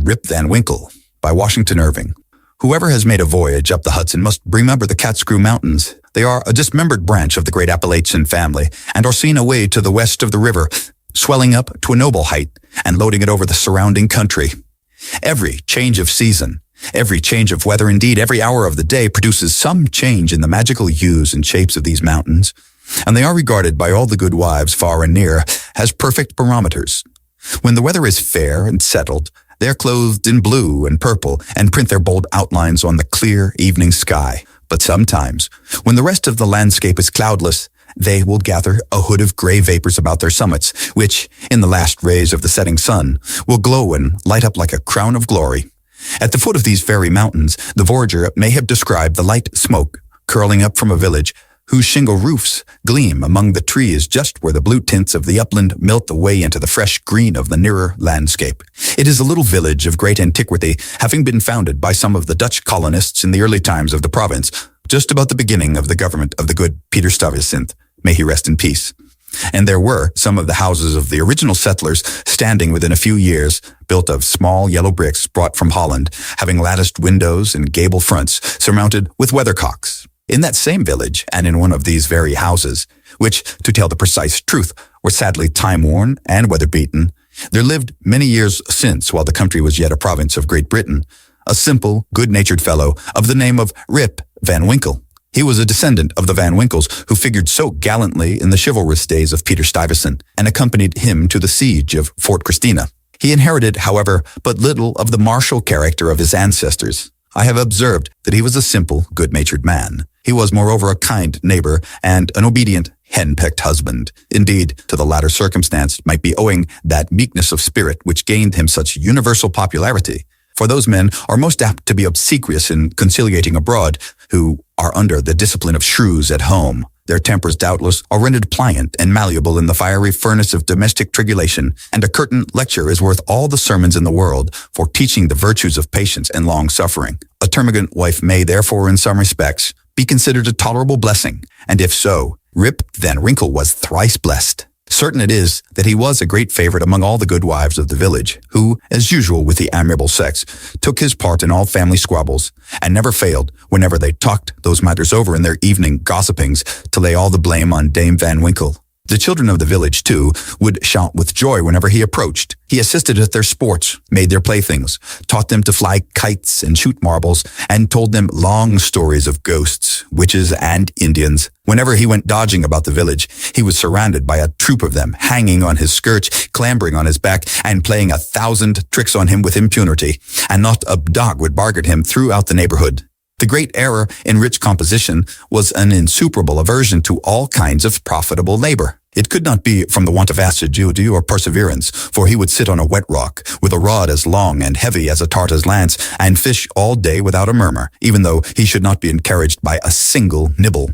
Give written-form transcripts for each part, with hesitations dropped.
Rip Van Winkle by Washington Irving. Whoever has made a voyage up the Hudson must remember the Kaatskill Mountains. They are a dismembered branch of the great Appalachian family and are seen away to the west of the river, swelling up to a noble height and loading it over the surrounding country. Every change of season, every change of weather, indeed every hour of the day produces some change in the magical hues and shapes of these mountains, and they are regarded by all the good wives far and near as perfect barometers. When the weather is fair and settled, they are clothed in blue and purple and print their bold outlines on the clear evening sky. But sometimes, when the rest of the landscape is cloudless, they will gather a hood of gray vapors about their summits, which, in the last rays of the setting sun, will glow and light up like a crown of glory. At the foot of these fairy mountains, the voyager may have described the light smoke curling up from a village whose shingle roofs gleam among the trees just where the blue tints of the upland melt away into the fresh green of the nearer landscape. It is a little village of great antiquity, having been founded by some of the Dutch colonists in the early times of the province, just about the beginning of the government of the good Peter Stuyvesant. May he rest in peace. And there were some of the houses of the original settlers standing within a few years, built of small yellow bricks brought from Holland, having latticed windows and gable fronts surmounted with weathercocks. In that same village, and in one of these very houses, which, to tell the precise truth, were sadly time-worn and weather-beaten, there lived many years since, while the country was yet a province of Great Britain, a simple, good-natured fellow of the name of Rip Van Winkle. He was a descendant of the Van Winkles who figured so gallantly in the chivalrous days of Peter Stuyvesant and accompanied him to the siege of Fort Christina. He inherited, however, but little of the martial character of his ancestors. I have observed that he was a simple, good-natured man. He was, moreover, a kind neighbor and an obedient, hen-pecked husband. Indeed, to the latter circumstance might be owing that meekness of spirit which gained him such universal popularity. For those men are most apt to be obsequious in conciliating abroad, who are under the discipline of shrews at home. Their tempers, doubtless, are rendered pliant and malleable in the fiery furnace of domestic tribulation, and a curtain lecture is worth all the sermons in the world for teaching the virtues of patience and long-suffering. A termagant wife may, therefore, in some respects, be considered a tolerable blessing, and if so, Rip Van Winkle was thrice blessed. Certain it is that he was a great favorite among all the good wives of the village, who, as usual with the amiable sex, took his part in all family squabbles, and never failed, whenever they talked those matters over in their evening gossipings, to lay all the blame on Dame Van Winkle. The children of the village, too, would shout with joy whenever he approached. He assisted at their sports, made their playthings, taught them to fly kites and shoot marbles, and told them long stories of ghosts, witches, and Indians. Whenever he went dodging about the village, he was surrounded by a troop of them, hanging on his skirts, clambering on his back, and playing 1,000 tricks on him with impunity, and not a dog would bark at him throughout the neighborhood. The great error in rich composition was an insuperable aversion to all kinds of profitable labor. It could not be from the want of assiduity or perseverance, for he would sit on a wet rock, with a rod as long and heavy as a Tartar's lance, and fish all day without a murmur, even though he should not be encouraged by a single nibble.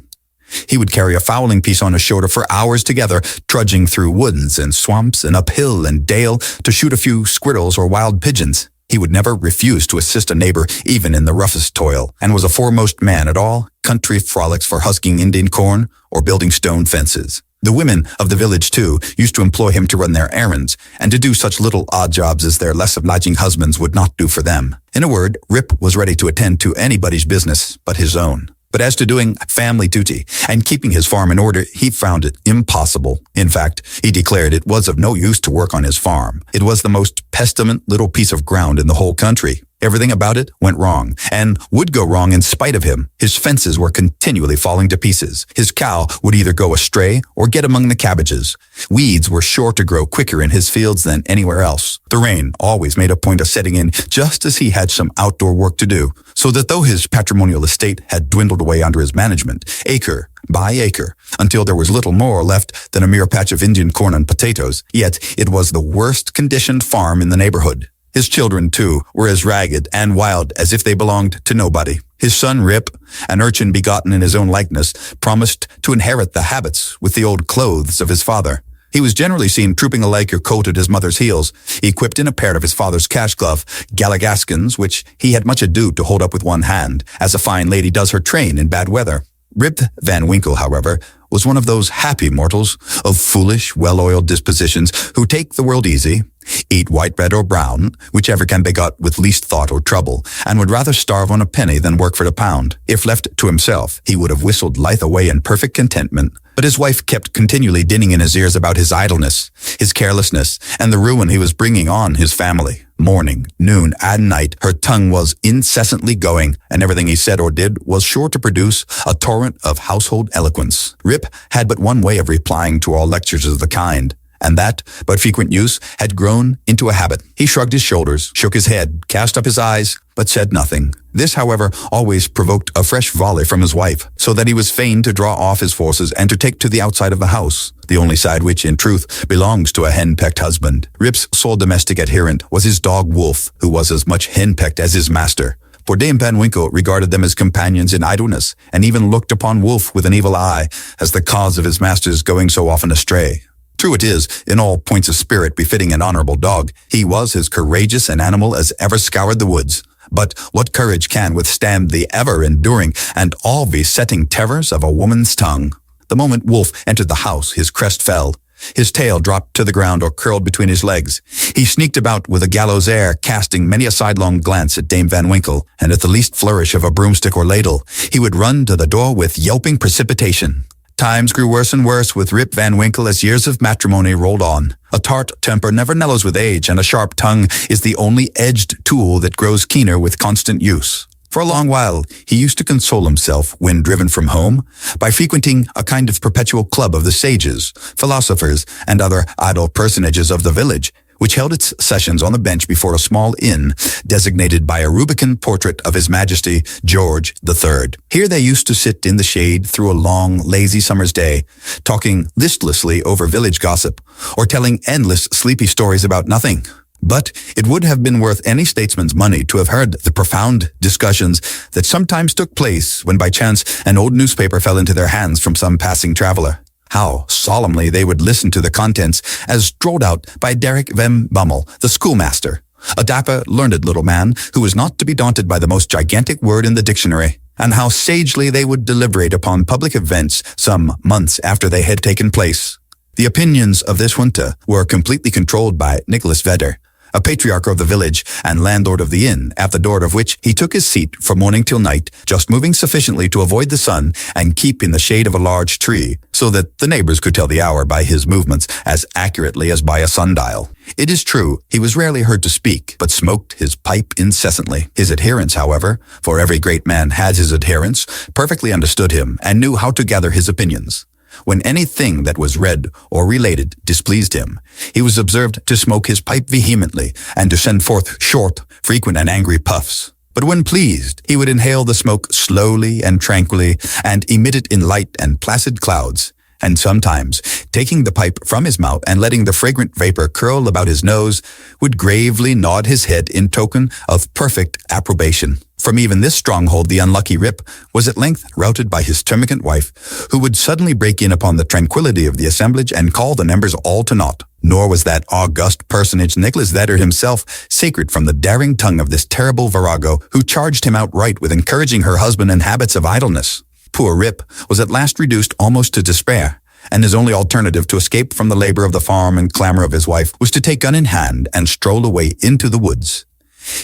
He would carry a fowling piece on his shoulder for hours together, trudging through woods and swamps and up hill and dale to shoot a few squirrels or wild pigeons. He would never refuse to assist a neighbor even in the roughest toil, and was a foremost man at all country frolics for husking Indian corn or building stone fences. The women of the village, too, used to employ him to run their errands, and to do such little odd jobs as their less obliging husbands would not do for them. In a word, Rip was ready to attend to anybody's business but his own. But as to doing family duty and keeping his farm in order, he found it impossible. In fact, he declared it was of no use to work on his farm. It was the most pestilent little piece of ground in the whole country. Everything about it went wrong, and would go wrong in spite of him. His fences were continually falling to pieces. His cow would either go astray or get among the cabbages. Weeds were sure to grow quicker in his fields than anywhere else. The rain always made a point of setting in just as he had some outdoor work to do, so that though his patrimonial estate had dwindled away under his management, acre by acre, until there was little more left than a mere patch of Indian corn and potatoes, yet it was the worst conditioned farm in the neighborhood. His children, too, were as ragged and wild as if they belonged to nobody. His son Rip, an urchin begotten in his own likeness, promised to inherit the habits with the old clothes of his father. He was generally seen trooping a Laker coat at his mother's heels, equipped in a pair of his father's cash glove galligaskins, which he had much ado to hold up with one hand, as a fine lady does her train in bad weather. Rip Van Winkle, however, was one of those happy mortals of foolish, well-oiled dispositions who take the world easy, Eat white, red, or brown, whichever can be got with least thought or trouble, and would rather starve on a penny than work for the pound. If left to himself, he would have whistled lithe away in perfect contentment. But his wife kept continually dinning in his ears about his idleness, his carelessness, and the ruin he was bringing on his family. Morning, noon, and night, her tongue was incessantly going, and everything he said or did was sure to produce a torrent of household eloquence. Rip had but one way of replying to all lectures of the kind, and that, by frequent use, had grown into a habit. He shrugged his shoulders, shook his head, cast up his eyes, but said nothing. This, however, always provoked a fresh volley from his wife, so that he was fain to draw off his forces and to take to the outside of the house, the only side which, in truth, belongs to a hen-pecked husband. Rip's sole domestic adherent was his dog Wolf, who was as much hen-pecked as his master. For Dame Van Winkle regarded them as companions in idleness, and even looked upon Wolf with an evil eye, as the cause of his master's going so often astray. True it is, in all points of spirit befitting an honorable dog, he was as courageous an animal as ever scoured the woods. But what courage can withstand the ever-enduring and all-besetting terrors of a woman's tongue? The moment Wolf entered the house, his crest fell. His tail dropped to the ground or curled between his legs. He sneaked about with a gallows air, casting many a sidelong glance at Dame Van Winkle, and at the least flourish of a broomstick or ladle, he would run to the door with yelping precipitation. Times grew worse and worse with Rip Van Winkle as years of matrimony rolled on. A tart temper never mellows with age, and a sharp tongue is the only edged tool that grows keener with constant use. For a long while, he used to console himself, when driven from home, by frequenting a kind of perpetual club of the sages, philosophers, and other idle personages of the village, which held its sessions on the bench before a small inn, designated by a rubicund portrait of His Majesty George III. Here they used to sit in the shade through a long, lazy summer's day, talking listlessly over village gossip, or telling endless, sleepy stories about nothing. But it would have been worth any statesman's money to have heard the profound discussions that sometimes took place when by chance an old newspaper fell into their hands from some passing traveler. How solemnly they would listen to the contents as drawled out by Diedrich Van Winkle, the schoolmaster, a dapper, learned little man who was not to be daunted by the most gigantic word in the dictionary, and how sagely they would deliberate upon public events some months after they had taken place. The opinions of this junta were completely controlled by Nicholas Vedder, a patriarch of the village and landlord of the inn, at the door of which he took his seat from morning till night, just moving sufficiently to avoid the sun and keep in the shade of a large tree, so that the neighbors could tell the hour by his movements as accurately as by a sundial. It is true, he was rarely heard to speak, but smoked his pipe incessantly. His adherents, however, for every great man has his adherents, perfectly understood him and knew how to gather his opinions. When anything that was read or related displeased him, he was observed to smoke his pipe vehemently and to send forth short, frequent, and angry puffs. But when pleased, he would inhale the smoke slowly and tranquilly and emit it in light and placid clouds, and sometimes, taking the pipe from his mouth and letting the fragrant vapor curl about his nose, would gravely nod his head in token of perfect approbation. From even this stronghold the unlucky Rip was at length routed by his termagant wife, who would suddenly break in upon the tranquillity of the assemblage and call the members all to naught. Nor was that august personage Nicholas Vedder himself sacred from the daring tongue of this terrible virago, who charged him outright with encouraging her husband in habits of idleness. Poor Rip was at last reduced almost to despair, and his only alternative to escape from the labor of the farm and clamor of his wife was to take gun in hand and stroll away into the woods.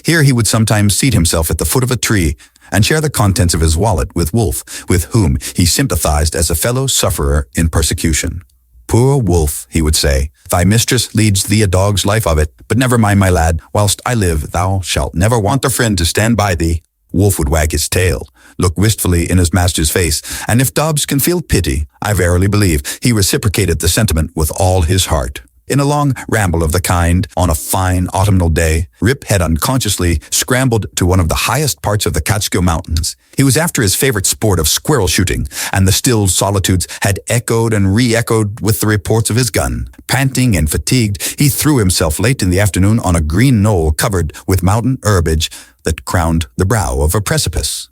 Here he would sometimes seat himself at the foot of a tree and share the contents of his wallet with Wolf, with whom he sympathized as a fellow sufferer in persecution. "Poor Wolf," he would say, "thy mistress leads thee a dog's life of it, but never mind, my lad, whilst I live thou shalt never want a friend to stand by thee." Wolf would wag his tail, look wistfully in his master's face, and if Dobbs can feel pity, I verily believe he reciprocated the sentiment with all his heart. In a long ramble of the kind, on a fine autumnal day, Rip had unconsciously scrambled to one of the highest parts of the Kaatskill Mountains. He was after his favorite sport of squirrel shooting, and the still solitudes had echoed and re-echoed with the reports of his gun. Panting and fatigued, he threw himself late in the afternoon on a green knoll covered with mountain herbage that crowned the brow of a precipice.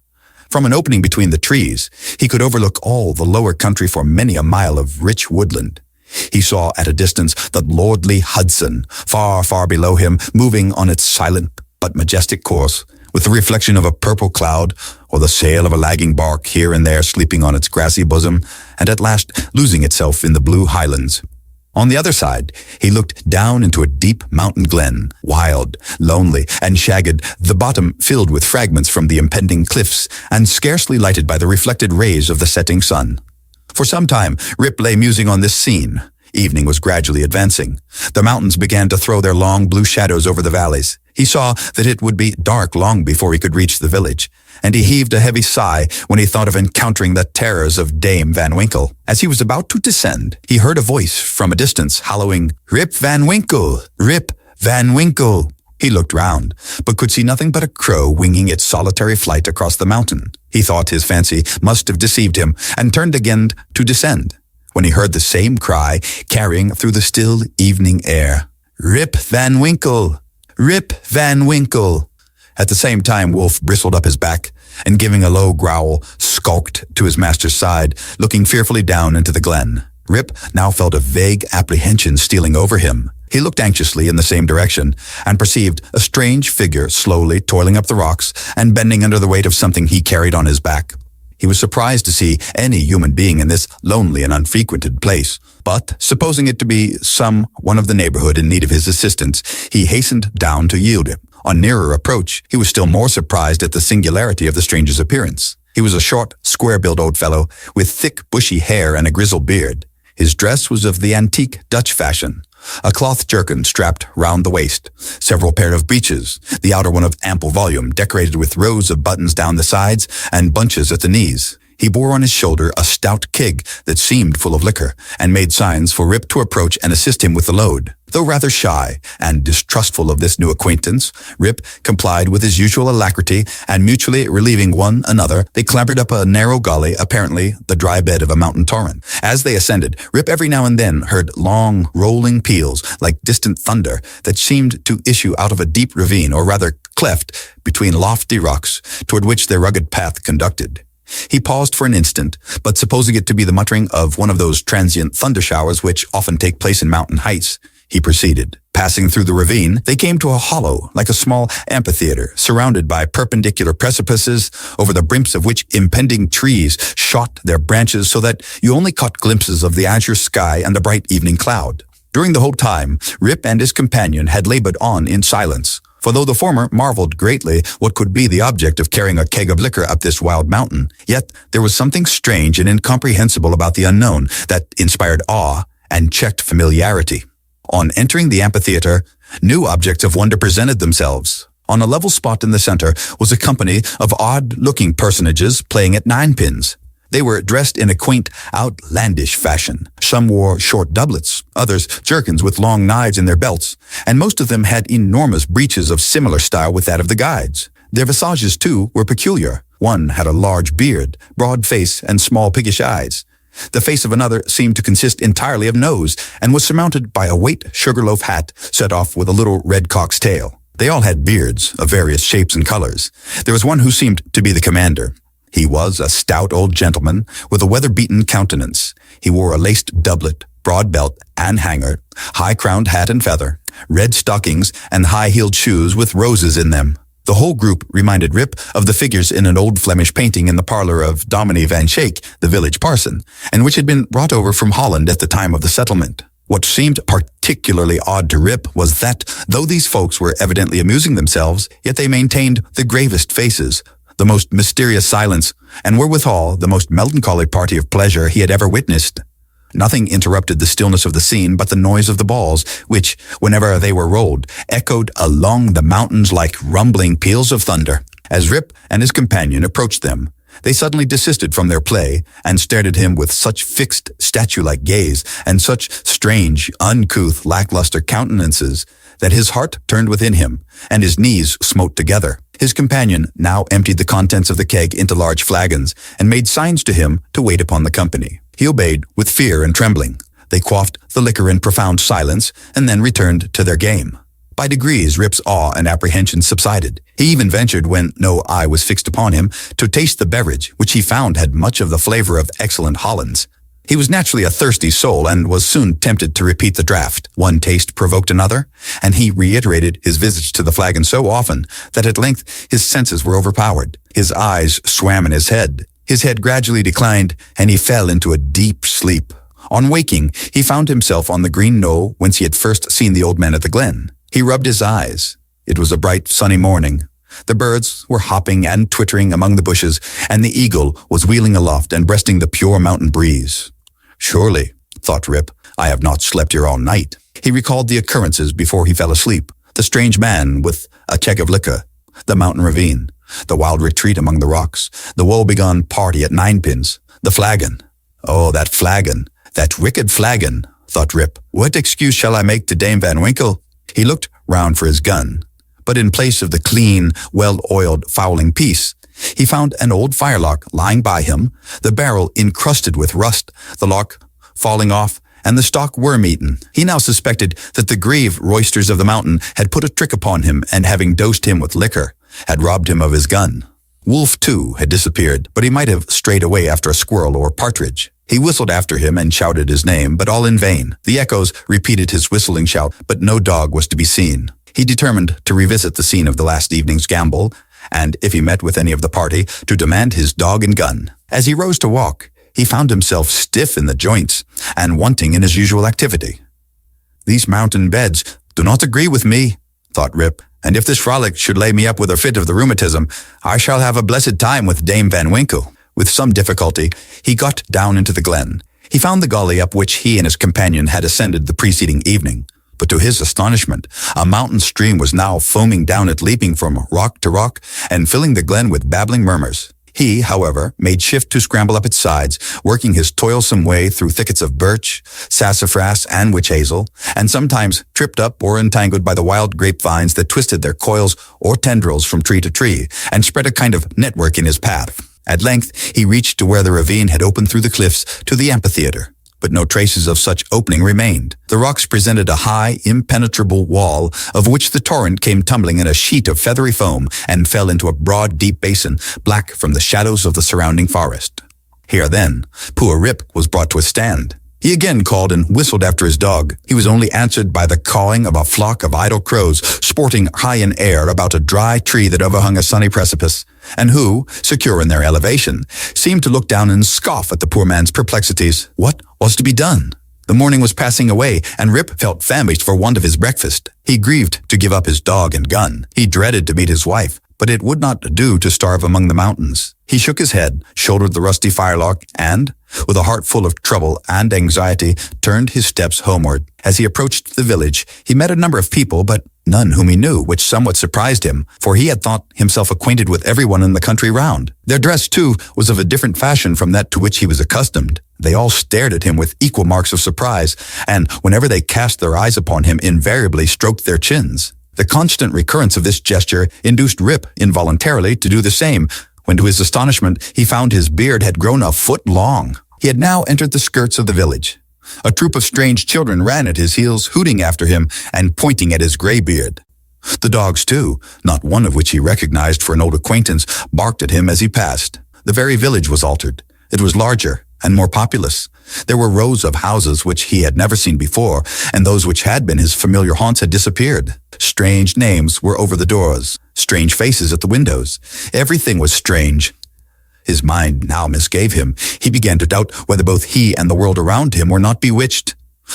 From an opening between the trees, he could overlook all the lower country for many a mile of rich woodland. He saw at a distance the lordly Hudson, far, far below him, moving on its silent but majestic course, with the reflection of a purple cloud, or the sail of a lagging bark here and there sleeping on its grassy bosom, and at last losing itself in the blue highlands. On the other side, he looked down into a deep mountain glen, wild, lonely, and shagged, the bottom filled with fragments from the impending cliffs and scarcely lighted by the reflected rays of the setting sun. For some time, Rip lay musing on this scene. Evening was gradually advancing. The mountains began to throw their long blue shadows over the valleys. He saw that it would be dark long before he could reach the village, and he heaved a heavy sigh when he thought of encountering the terrors of Dame Van Winkle. As he was about to descend, he heard a voice from a distance hallowing, "Rip Van Winkle! Rip Van Winkle!" He looked round, but could see nothing but a crow winging its solitary flight across the mountain. He thought his fancy must have deceived him, and turned again to descend, when he heard the same cry carrying through the still evening air. "Rip Van Winkle! Rip Van Winkle!" At the same time, Wolf bristled up his back, and giving a low growl, skulked to his master's side, looking fearfully down into the glen. Rip now felt a vague apprehension stealing over him. He looked anxiously in the same direction, and perceived a strange figure slowly toiling up the rocks and bending under the weight of something he carried on his back. He was surprised to see any human being in this lonely and unfrequented place, but, supposing it to be one of the neighborhood in need of his assistance, he hastened down to yield it. On nearer approach, he was still more surprised at the singularity of the stranger's appearance. He was a short, square-built old fellow, with thick, bushy hair and a grizzled beard. His dress was of the antique Dutch fashion. A cloth jerkin strapped round the waist, several pair of breeches, the outer one of ample volume, decorated with rows of buttons down the sides and bunches at the knees. He bore on his shoulder a stout keg that seemed full of liquor, and made signs for Rip to approach and assist him with the load. Though rather shy and distrustful of this new acquaintance, Rip complied with his usual alacrity, and mutually relieving one another, they clambered up a narrow gully, apparently the dry bed of a mountain torrent. As they ascended, Rip every now and then heard long, rolling peals, like distant thunder, that seemed to issue out of a deep ravine, or rather cleft, between lofty rocks, toward which their rugged path conducted. He paused for an instant, but supposing it to be the muttering of one of those transient thunder showers which often take place in mountain heights, he proceeded. Passing through the ravine, they came to a hollow, like a small amphitheater, surrounded by perpendicular precipices, over the brimps of which impending trees shot their branches so that you only caught glimpses of the azure sky and the bright evening cloud. During the whole time, Rip and his companion had labored on in silence, for though the former marveled greatly what could be the object of carrying a keg of liquor up this wild mountain, yet there was something strange and incomprehensible about the unknown that inspired awe and checked familiarity. On entering the amphitheater, new objects of wonder presented themselves. On a level spot in the center was a company of odd-looking personages playing at ninepins. They were dressed in a quaint, outlandish fashion. Some wore short doublets, others jerkins with long knives in their belts, and most of them had enormous breeches of similar style with that of the guides. Their visages, too, were peculiar. One had a large beard, broad face, and small piggish eyes. The face of another seemed to consist entirely of nose, and was surmounted by a white sugarloaf hat set off with a little red cock's tail. They all had beards of various shapes and colors. There was one who seemed to be the commander. He was a stout old gentleman with a weather-beaten countenance. He wore a laced doublet, broad belt and hanger, high-crowned hat and feather, red stockings, and high-heeled shoes with roses in them. The whole group reminded Rip of the figures in an old Flemish painting in the parlor of Dame Van Winkle, the village parson, and which had been brought over from Holland at the time of the settlement. What seemed particularly odd to Rip was that, though these folks were evidently amusing themselves, yet they maintained the gravest faces, the most mysterious silence, and were withal the most melancholy party of pleasure he had ever witnessed. Nothing interrupted the stillness of the scene but the noise of the balls, which, whenever they were rolled, echoed along the mountains like rumbling peals of thunder. As Rip and his companion approached them, they suddenly desisted from their play and stared at him with such fixed, statue-like gaze and such strange, uncouth, lackluster countenances that his heart turned within him and his knees smote together. His companion now emptied the contents of the keg into large flagons and made signs to him to wait upon the company. He obeyed with fear and trembling. They quaffed the liquor in profound silence and then returned to their game. By degrees, Rip's awe and apprehension subsided. He even ventured, when no eye was fixed upon him, to taste the beverage, which he found had much of the flavor of excellent Hollands. He was naturally a thirsty soul and was soon tempted to repeat the draught. One taste provoked another, and he reiterated his visits to the flagon so often that at length his senses were overpowered. His eyes swam in his head. His head gradually declined, and he fell into a deep sleep. On waking, he found himself on the green knoll whence he had first seen the old man at the glen. He rubbed his eyes. It was a bright, sunny morning. The birds were hopping and twittering among the bushes, and the eagle was wheeling aloft and breasting the pure mountain breeze. Surely, thought Rip, I have not slept here all night. He recalled the occurrences before he fell asleep. The strange man with a keg of liquor, the mountain ravine, the wild retreat among the rocks, the woe-begone party at Ninepins, the flagon. Oh, that flagon, that wicked flagon, thought Rip. What excuse shall I make to Dame Van Winkle? He looked round for his gun, but in place of the clean, well-oiled fowling piece, he found an old firelock lying by him, the barrel encrusted with rust, the lock falling off, and the stock worm-eaten. He now suspected that the grieve roisters of the mountain had put a trick upon him and, having dosed him with liquor, had robbed him of his gun. Wolf, too, had disappeared, but he might have strayed away after a squirrel or partridge. He whistled after him and shouted his name, but all in vain. The echoes repeated his whistling shout, but no dog was to be seen. He determined to revisit the scene of the last evening's gamble, and, if he met with any of the party, to demand his dog and gun. As he rose to walk, he found himself stiff in the joints and wanting in his usual activity. These mountain beds do not agree with me, thought Rip, and if this frolic should lay me up with a fit of the rheumatism, I shall have a blessed time with Dame Van Winkle. With some difficulty, he got down into the glen. He found the gully up which he and his companion had ascended the preceding evening. But to his astonishment, a mountain stream was now foaming down it, leaping from rock to rock and filling the glen with babbling murmurs. He, however, made shift to scramble up its sides, working his toilsome way through thickets of birch, sassafras, and witch hazel, and sometimes tripped up or entangled by the wild grapevines that twisted their coils or tendrils from tree to tree, and spread a kind of network in his path. At length, he reached to where the ravine had opened through the cliffs to the amphitheater, but no traces of such opening remained. The rocks presented a high, impenetrable wall, of which the torrent came tumbling in a sheet of feathery foam and fell into a broad, deep basin, black from the shadows of the surrounding forest. Here, then, poor Rip was brought to a stand. He again called and whistled after his dog. He was only answered by the cawing of a flock of idle crows sporting high in air about a dry tree that overhung a sunny precipice, and who, secure in their elevation, seemed to look down and scoff at the poor man's perplexities. What was to be done? The morning was passing away, and Rip felt famished for want of his breakfast. He grieved to give up his dog and gun. He dreaded to meet his wife, but it would not do to starve among the mountains. He shook his head, shouldered the rusty firelock, and, with a heart full of trouble and anxiety, turned his steps homeward. As he approached the village, he met a number of people, but none whom he knew, which somewhat surprised him, for he had thought himself acquainted with everyone in the country round. Their dress, too, was of a different fashion from that to which he was accustomed. They all stared at him with equal marks of surprise, and whenever they cast their eyes upon him, invariably stroked their chins. The constant recurrence of this gesture induced Rip involuntarily to do the same, when to his astonishment he found his beard had grown a foot long. He had now entered the skirts of the village. A troop of strange children ran at his heels, hooting after him and pointing at his gray beard. The dogs, too, not one of which he recognized for an old acquaintance, barked at him as he passed. The very village was altered. It was larger and more populous. There were rows of houses which he had never seen before, and those which had been his familiar haunts had disappeared. Strange names were over the doors, strange faces at the windows. Everything was strange. His mind now misgave him. He began to doubt whether both he and the world around him were not bewitched.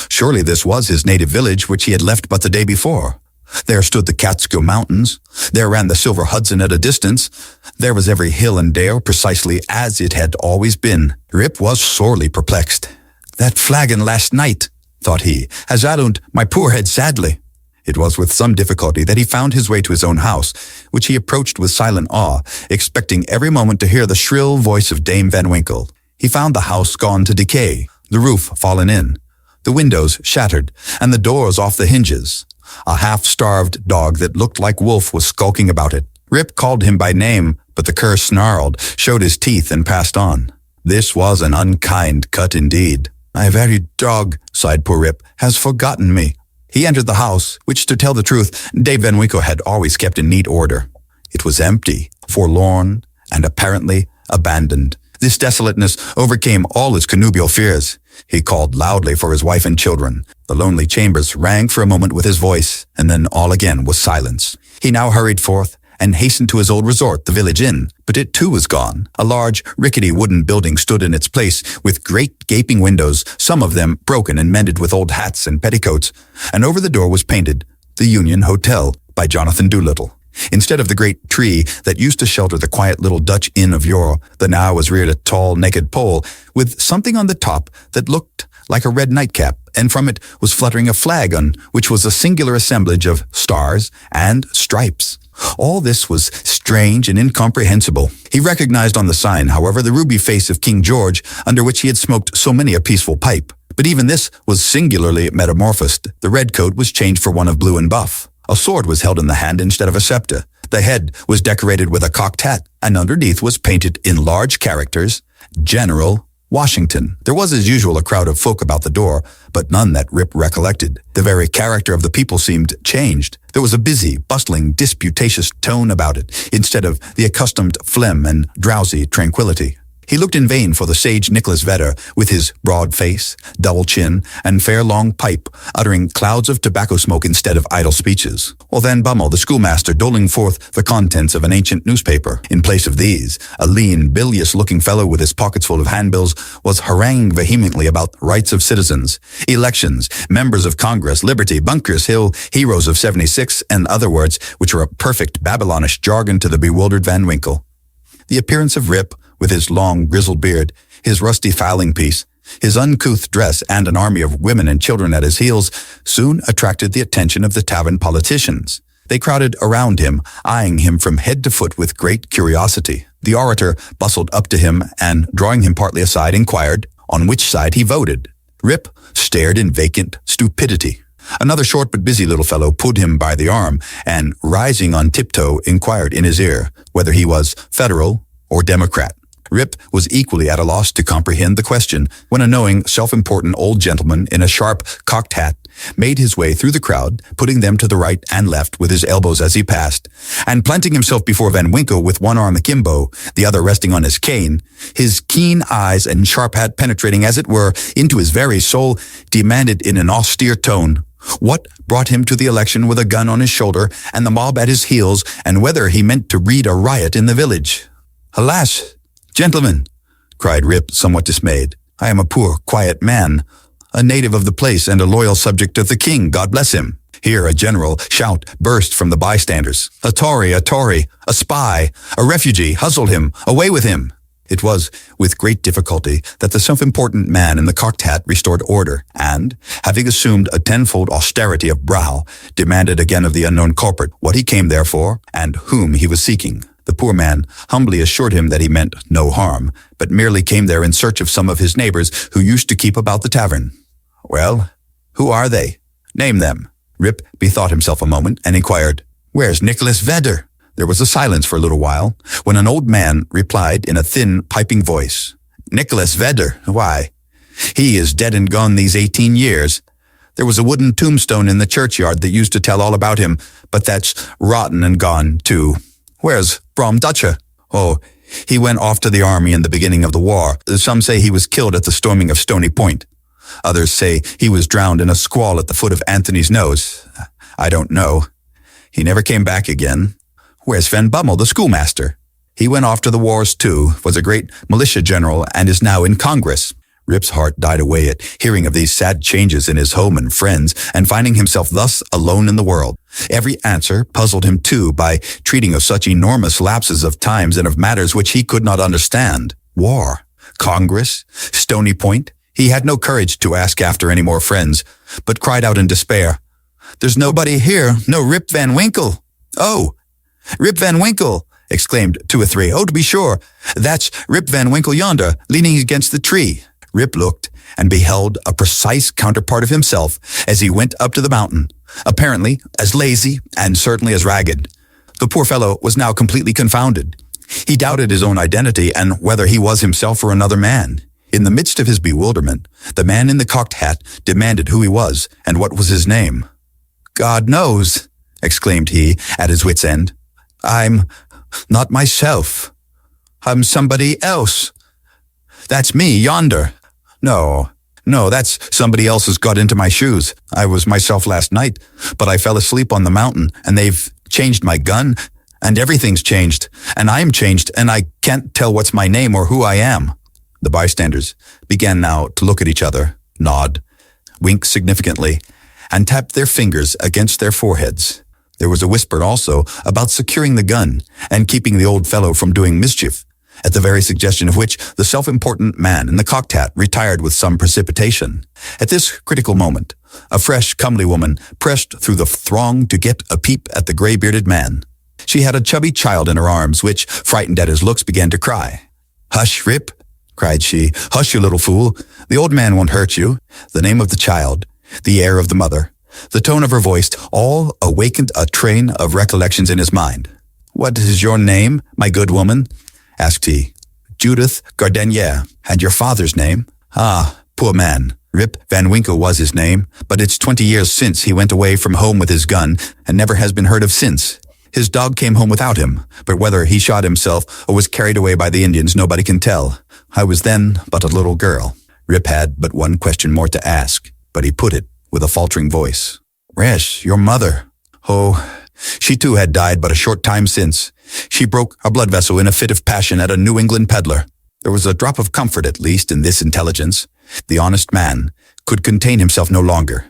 Surely this was his native village, which he had left but the day before. There stood the Kaatskill Mountains. There ran the silver Hudson at a distance. There was every hill and dale precisely as it had always been. Rip was sorely perplexed. That flagon last night, thought he, has addled my poor head sadly. It was with some difficulty that he found his way to his own house, which he approached with silent awe, expecting every moment to hear the shrill voice of Dame Van Winkle. He found the house gone to decay, the roof fallen in, the windows shattered, and the doors off the hinges. A half-starved dog that looked like Wolf was skulking about it. Rip called him by name, but the cur snarled, showed his teeth, and passed on. This was an unkind cut indeed. My very dog, sighed poor Rip, has forgotten me. He entered the house, which, to tell the truth, Dame Van Winkle had always kept in neat order. It was empty, forlorn, and apparently abandoned. This desolateness overcame all his connubial fears. He called loudly for his wife and children. The lonely chambers rang for a moment with his voice, and then all again was silence. He now hurried forth, and hastened to his old resort, the village inn. But it too was gone. A large, rickety wooden building stood in its place, with great gaping windows, some of them broken and mended with old hats and petticoats, and over the door was painted, "The Union Hotel," by Jonathan Doolittle. Instead of the great tree that used to shelter the quiet little Dutch inn of yore, the now was reared a tall, naked pole, with something on the top that looked like a red nightcap, and from it was fluttering a flag on which was a singular assemblage of stars and stripes. All this was strange and incomprehensible. He recognized on the sign, however, the ruby face of King George, under which he had smoked so many a peaceful pipe. But even this was singularly metamorphosed. The red coat was changed for one of blue and buff. A sword was held in the hand instead of a scepter. The head was decorated with a cocked hat, and underneath was painted in large characters, "General Washington." There was as usual a crowd of folk about the door, but none that Rip recollected. The very character of the people seemed changed. There was a busy, bustling, disputatious tone about it, instead of the accustomed phlegm and drowsy tranquility. He looked in vain for the sage Nicholas Vedder, with his broad face, double chin, and fair long pipe, uttering clouds of tobacco smoke instead of idle speeches. Or Van Bummel, the schoolmaster, doling forth the contents of an ancient newspaper. In place of these, a lean, bilious-looking fellow with his pockets full of handbills was haranguing vehemently about rights of citizens, elections, members of Congress, liberty, Bunker's Hill, heroes of '76, and other words which were a perfect Babylonish jargon to the bewildered Van Winkle. The appearance of Rip, with his long, grizzled beard, his rusty fowling-piece, his uncouth dress, and an army of women and children at his heels, soon attracted the attention of the tavern politicians. They crowded around him, eyeing him from head to foot with great curiosity. The orator bustled up to him and, drawing him partly aside, inquired on which side he voted. Rip stared in vacant stupidity. Another short but busy little fellow pulled him by the arm and, rising on tiptoe, inquired in his ear whether he was Federal or Democrat. Rip was equally at a loss to comprehend the question when a knowing, self-important old gentleman in a sharp, cocked hat made his way through the crowd, putting them to the right and left with his elbows as he passed, and planting himself before Van Winkle with one arm akimbo, the other resting on his cane, his keen eyes and sharp hat penetrating, as it were, into his very soul, demanded in an austere tone what brought him to the election with a gun on his shoulder and the mob at his heels, and whether he meant to read a riot in the village. "Alas, gentlemen," cried Rip, somewhat dismayed, "I am a poor, quiet man, a native of the place and a loyal subject of the king, God bless him." Here a general shout burst from the bystanders. "A Tory, a spy, a refugee, hustle him, away with him." It was with great difficulty that the self-important man in the cocked hat restored order, and, having assumed a tenfold austerity of brow, demanded again of the unknown culprit what he came there for, and whom he was seeking. The poor man humbly assured him that he meant no harm, but merely came there in search of some of his neighbors who used to keep about the tavern. "Well, who are they? Name them." Rip bethought himself a moment and inquired, "Where's Nicholas Vedder?" There was a silence for a little while, when an old man replied in a thin, piping voice, "Nicholas Vedder? Why, he is dead and gone these 18 years. There was a wooden tombstone in the churchyard that used to tell all about him, but that's rotten and gone, too. Where's Brom Dutcher? Oh, he went off to the army in the beginning of the war. Some say he was killed at the storming of Stony Point. Others say he was drowned in a squall at the foot of Anthony's Nose. I don't know. He never came back again. Where's Van Bummel, the schoolmaster? He went off to the wars too, was a great militia general, and is now in Congress." Rip's heart died away at hearing of these sad changes in his home and friends, and finding himself thus alone in the world. Every answer puzzled him too by treating of such enormous lapses of times and of matters which he could not understand. War, Congress, Stony Point. He had no courage to ask after any more friends, but cried out in despair, "There's nobody here, no Rip Van Winkle." "Oh, Rip Van Winkle!" exclaimed two or three. "Oh, to be sure, that's Rip Van Winkle yonder, leaning against the tree." Rip looked and beheld a precise counterpart of himself as he went up to the mountain, apparently as lazy and certainly as ragged. The poor fellow was now completely confounded. He doubted his own identity and whether he was himself or another man. In the midst of his bewilderment, the man in the cocked hat demanded who he was and what was his name. "God knows," exclaimed he, at his wit's end. "I'm not myself. I'm somebody else. That's me yonder. No, that's somebody else has got into my shoes. I was myself last night, but I fell asleep on the mountain, and they've changed my gun, And everything's changed, and I'm changed, and I can't tell what's my name or who I am." The bystanders began now to look at each other, nod, wink significantly, and tap their fingers against their foreheads. There was a whisper also about securing the gun and keeping the old fellow from doing mischief, at the very suggestion of which the self-important man in the cocked hat retired with some precipitation. At this critical moment, a fresh, comely woman pressed through the throng to get a peep at the gray-bearded man. She had a chubby child in her arms, which, frightened at his looks, began to cry. "Hush, Rip," cried she. "Hush, you little fool. The old man won't hurt you." The name of the child, the air of the mother, the tone of her voice, all awakened a train of recollections in his mind. "What is your name, my good woman?" asked he. "Judith Gardenier. And your father's name?" "Ah, poor man. Rip Van Winkle was his name, but it's 20 years since he went away from home with his gun and never has been heard of since. His dog came home without him, but whether he shot himself or was carried away by the Indians nobody can tell. I was then but a little girl." Rip had but one question more to ask, but he put it with a faltering voice. "Resh, your mother. Oh, she too had died but a short time since. She broke a blood vessel in a fit of passion at a New England peddler." There was a drop of comfort, at least, in this intelligence. The honest man could contain himself no longer.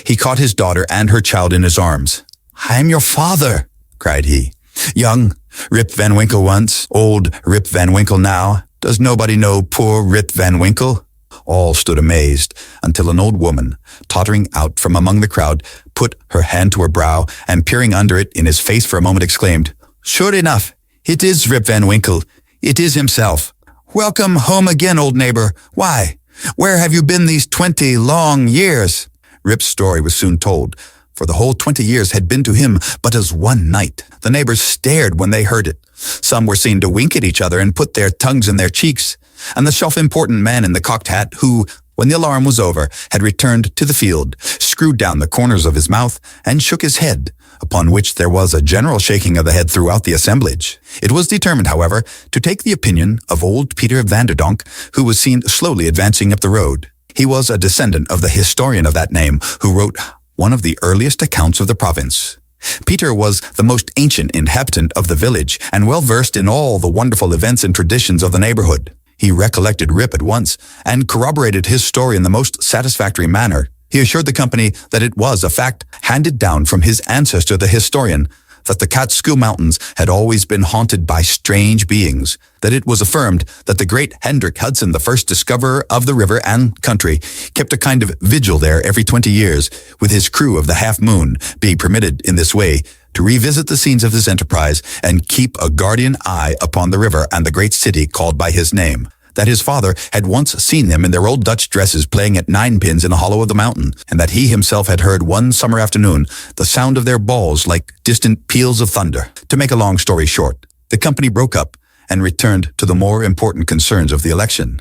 He caught his daughter and her child in his arms. "I am your father," cried he. "Young Rip Van Winkle once, old Rip Van Winkle now. Does nobody know poor Rip Van Winkle?" All stood amazed, until an old woman, tottering out from among the crowd, put her hand to her brow, and peering under it in his face for a moment exclaimed, "Sure enough, it is Rip Van Winkle. It is himself. Welcome home again, old neighbor. Why, where have you been these 20 long years?" Rip's story was soon told, for the whole 20 years had been to him but as one night. The neighbors stared when they heard it. Some were seen to wink at each other and put their tongues in their cheeks, and the self-important man in the cocked hat, who, when the alarm was over, had returned to the field, screwed down the corners of his mouth and shook his head, upon which there was a general shaking of the head throughout the assemblage. It was determined, however, to take the opinion of old Peter Vanderdonk, who was seen slowly advancing up the road. He was a descendant of the historian of that name, who wrote one of the earliest accounts of the province. Peter was the most ancient inhabitant of the village, and well versed in all the wonderful events and traditions of the neighborhood. He recollected Rip at once, and corroborated his story in the most satisfactory manner. He assured the company that it was a fact handed down from his ancestor the historian, that the Kaatskill Mountains had always been haunted by strange beings, that it was affirmed that the great Hendrik Hudson, the first discoverer of the river and country, kept a kind of vigil there every 20 years, with his crew of the Half Moon, being permitted in this way to revisit the scenes of his enterprise and keep a guardian eye upon the river and the great city called by his name. That his father had once seen them in their old Dutch dresses playing at ninepins in a hollow of the mountain, and that he himself had heard one summer afternoon the sound of their balls like distant peals of thunder. To make a long story short, the company broke up and returned to the more important concerns of the election.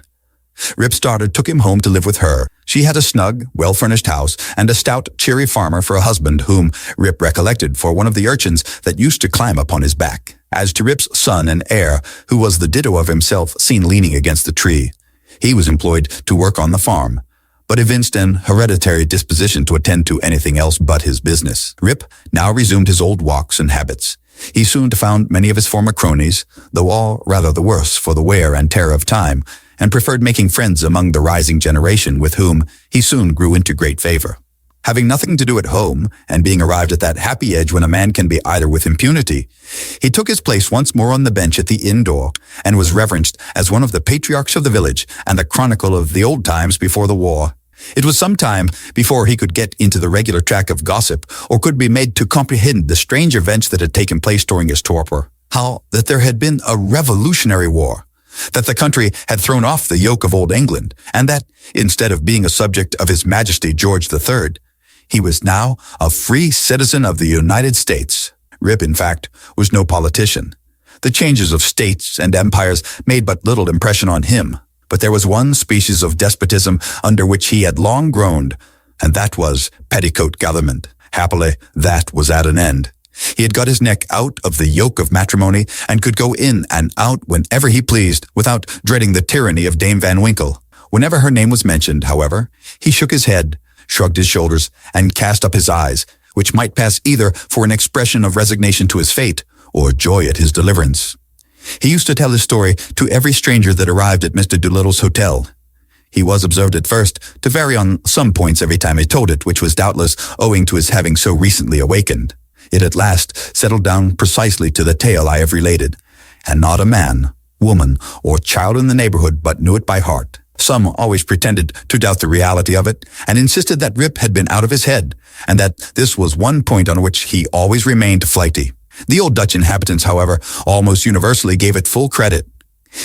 Rip's daughter took him home to live with her. She had a snug, well-furnished house and a stout, cheery farmer for a husband whom Rip recollected for one of the urchins that used to climb upon his back. As to Rip's son and heir, who was the ditto of himself seen leaning against the tree, he was employed to work on the farm, but evinced an hereditary disposition to attend to anything else but his business. Rip now resumed his old walks and habits. He soon found many of his former cronies, though all rather the worse for the wear and tear of time, and preferred making friends among the rising generation, with whom he soon grew into great favor. Having nothing to do at home, and being arrived at that happy age when a man can be idle with impunity, he took his place once more on the bench at the inn door, and was reverenced as one of the patriarchs of the village and the chronicle of the old times before the war. It was some time before he could get into the regular track of gossip, or could be made to comprehend the strange events that had taken place during his torpor. How that there had been a revolutionary war, that the country had thrown off the yoke of old England, and that, instead of being a subject of His Majesty George III, he was now a free citizen of the United States. Rip, in fact, was no politician. The changes of states and empires made but little impression on him, but there was one species of despotism under which he had long groaned, and that was petticoat government. Happily, that was at an end. He had got his neck out of the yoke of matrimony, and could go in and out whenever he pleased, without dreading the tyranny of Dame Van Winkle. Whenever her name was mentioned, however, he shook his head, shrugged his shoulders, and cast up his eyes, which might pass either for an expression of resignation to his fate, or joy at his deliverance. He used to tell his story to every stranger that arrived at Mr. Doolittle's hotel. He was observed at first to vary on some points every time he told it, which was doubtless owing to his having so recently awakened. It at last settled down precisely to the tale I have related, and not a man, woman, or child in the neighborhood but knew it by heart. Some always pretended to doubt the reality of it, and insisted that Rip had been out of his head, and that this was one point on which he always remained flighty. The old Dutch inhabitants, however, almost universally gave it full credit.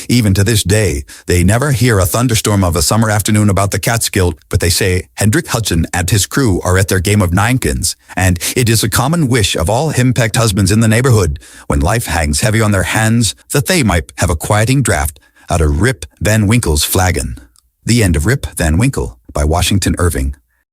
Even to this day, they never hear a thunderstorm of a summer afternoon about the Kaatskill, but they say Hendrik Hudson and his crew are at their game of ninekins, and it is a common wish of all henpecked husbands in the neighborhood, when life hangs heavy on their hands, that they might have a quieting draught out of Rip Van Winkle's flagon. The end of Rip Van Winkle by Washington Irving.